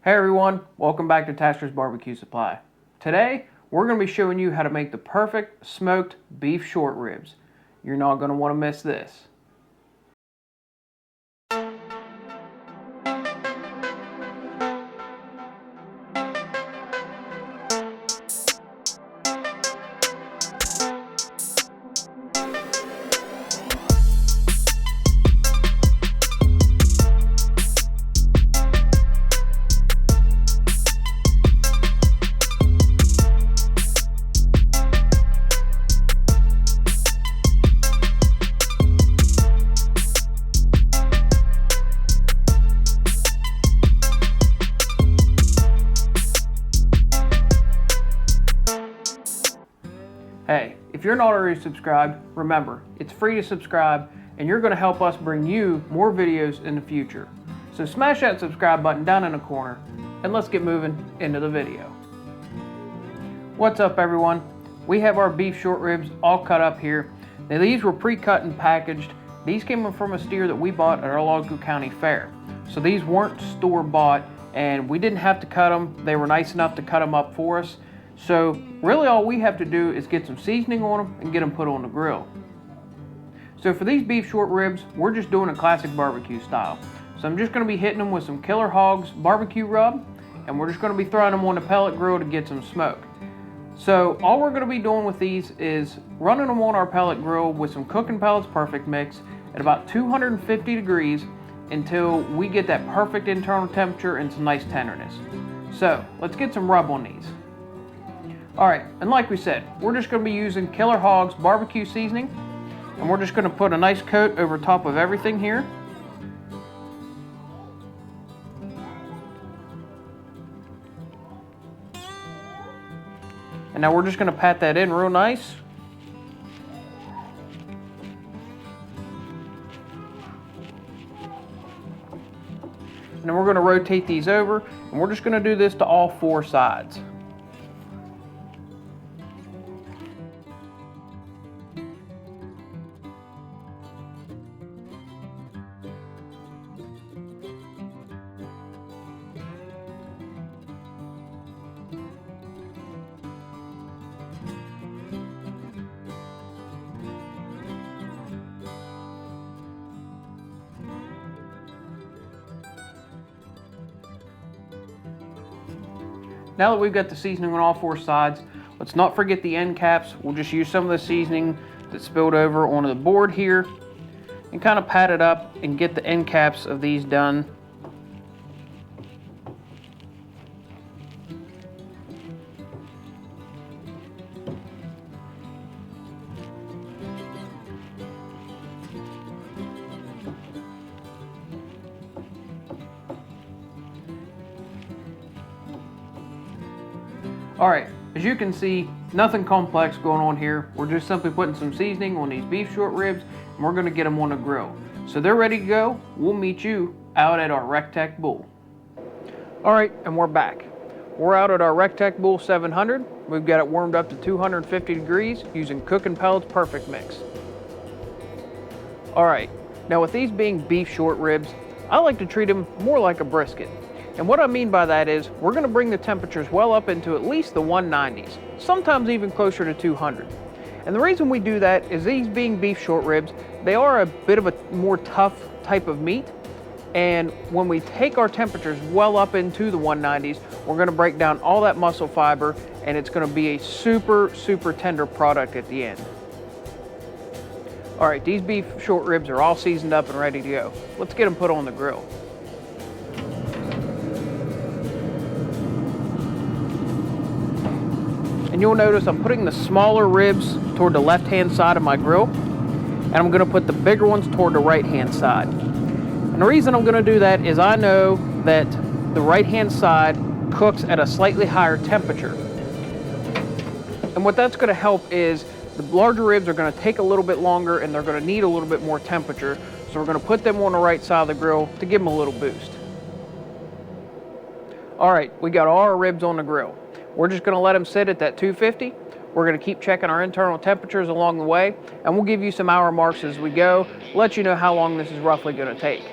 Hey everyone, welcome back to Taster's Barbecue Supply. Today, we're going to be showing you how to make the perfect smoked beef short ribs. You're not going to want to miss this. Hey, if you're not already subscribed, remember, it's free to subscribe and you're going to help us bring you more videos in the future. So smash that subscribe button down in the corner and let's get moving into the video. What's up everyone? We have our beef short ribs all cut up here. Now these were pre-cut and packaged. These came from a steer that we bought at our local county fair. So these weren't store-bought and we didn't have to cut them. They were nice enough to cut them up for us. So really all we have to do is get some seasoning on them and get them put on the grill. So for these beef short ribs, we're just doing a classic barbecue style. So I'm just going to be hitting them with some Killer Hogs barbecue rub, and we're just going to be throwing them on the pellet grill to get some smoke. So all we're going to be doing with these is running them on our pellet grill with some Cookinpellets Perfect mix at about 250 degrees until we get that perfect internal temperature and some nice tenderness. So let's get some rub on these. Alright, and like we said, we're just going to be using Killer Hogs barbecue seasoning, and we're just going to put a nice coat over top of everything here. And now we're just going to pat that in real nice. And then we're going to rotate these over, and we're just going to do this to all four sides. Now that we've got the seasoning on all four sides, let's not forget the end caps. We'll just use some of the seasoning that spilled over onto the board here and kind of pat it up and get the end caps of these done. Alright, as you can see, nothing complex going on here. We're just simply putting some seasoning on these beef short ribs and we're going to get them on the grill. So they're ready to go. We'll meet you out at our Rectech Bull. Alright, and we're back. We're out at our Rectech Bull 700. We've got it warmed up to 250 degrees using Cookinpellets Perfect mix. Alright, now with these being beef short ribs, I like to treat them more like a brisket. And what I mean by that is, we're going to bring the temperatures well up into at least the 190s, sometimes even closer to 200. And the reason we do that is these being beef short ribs, they are a bit of a more tough type of meat. And when we take our temperatures well up into the 190s, we're going to break down all that muscle fiber and it's going to be a super, super tender product at the end. All right, these beef short ribs are all seasoned up and ready to go. Let's get them put on the grill. And you'll notice I'm putting the smaller ribs toward the left-hand side of my grill, and I'm going to put the bigger ones toward the right-hand side. And the reason I'm going to do that is I know that the right-hand side cooks at a slightly higher temperature. And what that's going to help is the larger ribs are going to take a little bit longer and they're going to need a little bit more temperature. So we're going to put them on the right side of the grill to give them a little boost. All right, we got all our ribs on the grill. We're just going to let them sit at that 250. We're going to keep checking our internal temperatures along the way, and we'll give you some hour marks as we go, let you know how long this is roughly going to take.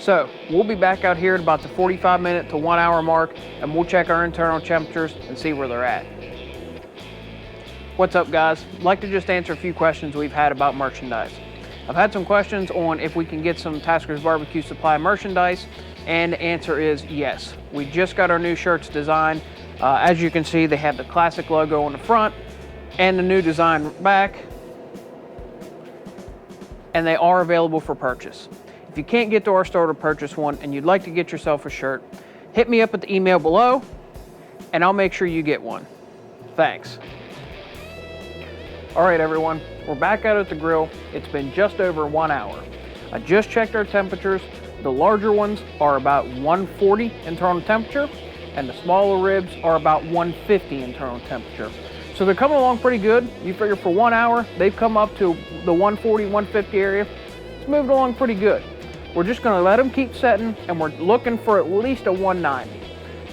So we'll be back out here at about the 45-minute to 1 hour mark, and we'll check our internal temperatures and see where they're at. What's up, guys? I'd like to just answer a few questions we've had about merchandise. I've had some questions on if we can get some Tasker's Barbecue Supply merchandise, and the answer is yes. We just got our new shirts designed. As you can see, they have the classic logo on the front and the new design back, and they are available for purchase. If you can't get to our store to purchase one and you'd like to get yourself a shirt, hit me up at the email below and I'll make sure you get one. Thanks. All right, everyone, we're back out at the grill. It's been just over 1 hour. I just checked our temperatures. The larger ones are about 140 internal temperature, and the smaller ribs are about 150 internal temperature. So they're coming along pretty good. You figure for 1 hour, they've come up to the 140, 150 area. It's moved along pretty good. We're just gonna let them keep setting, and we're looking for at least a 190.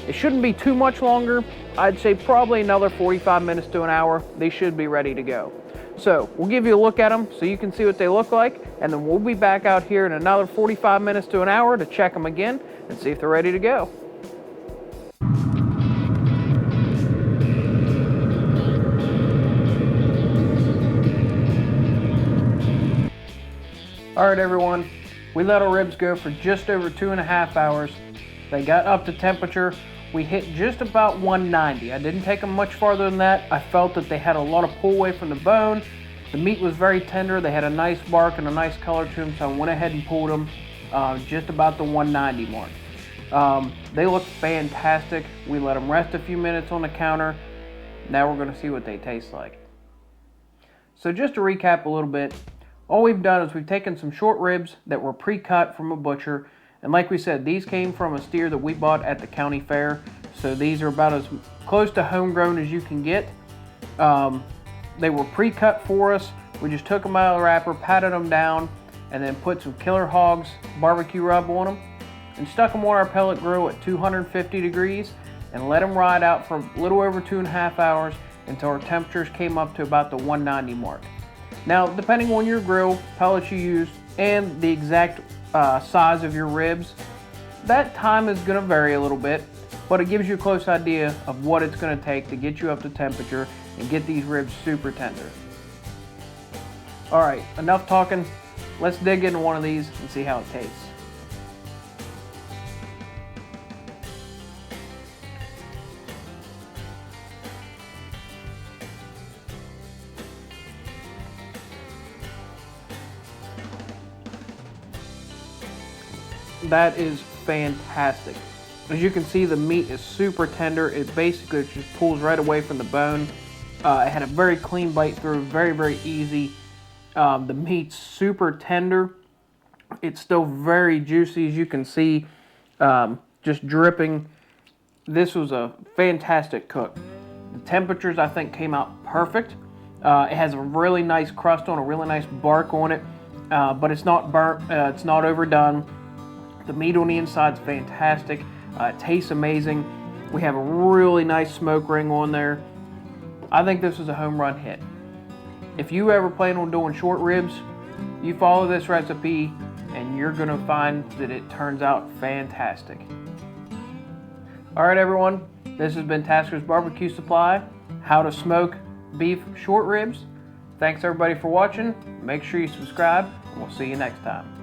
It shouldn't be too much longer. I'd say probably another 45 minutes to an hour. They should be ready to go. So we'll give you a look at them so you can see what they look like, and then we'll be back out here in another 45 minutes to an hour to check them again and see if they're ready to go. All right, everyone, we let our ribs go for just over 2.5 hours. They got up to temperature. We hit just about 190. I didn't take them much farther than that. I felt that they had a lot of pull away from the bone. The meat was very tender. They had a nice bark and a nice color to them, so I went ahead and pulled them just about the 190 mark. They look fantastic. We let them rest a few minutes on the counter. Now we're gonna see what they taste like. So just to recap a little bit, all we've done is we've taken some short ribs that were pre-cut from a butcher, and like we said, these came from a steer that we bought at the county fair, so these are about as close to homegrown as you can get. They were pre-cut for us. We just took them out of the wrapper, patted them down, and then put some Killer Hogs barbecue rub on them, and stuck them on our pellet grill at 250 degrees, and let them ride out for a little over 2.5 hours until our temperatures came up to about the 190 mark. Now, depending on your grill, pellets you use, and the exact size of your ribs, that time is going to vary a little bit, but it gives you a close idea of what it's going to take to get you up to temperature and get these ribs super tender. All right, enough talking. Let's dig into one of these and see how it tastes. That is fantastic. As you can see, the meat is super tender. It basically just pulls right away from the bone. It had a very clean bite through, very easy. The meat's super tender. It's still very juicy, as you can see, just dripping. This was a fantastic cook. The temperatures, I think, came out perfect. It has a really nice crust on, a really nice bark on it, but it's not burnt, it's not overdone. The meat on the inside is fantastic. It tastes amazing. We have a really nice smoke ring on there. I think this is a home run hit. If you ever plan on doing short ribs, you follow this recipe and you're gonna find that it turns out fantastic. All right, everyone, this has been Tasker's Barbecue Supply, how to smoke beef short ribs. Thanks everybody for watching. Make sure you subscribe, and we'll see you next time.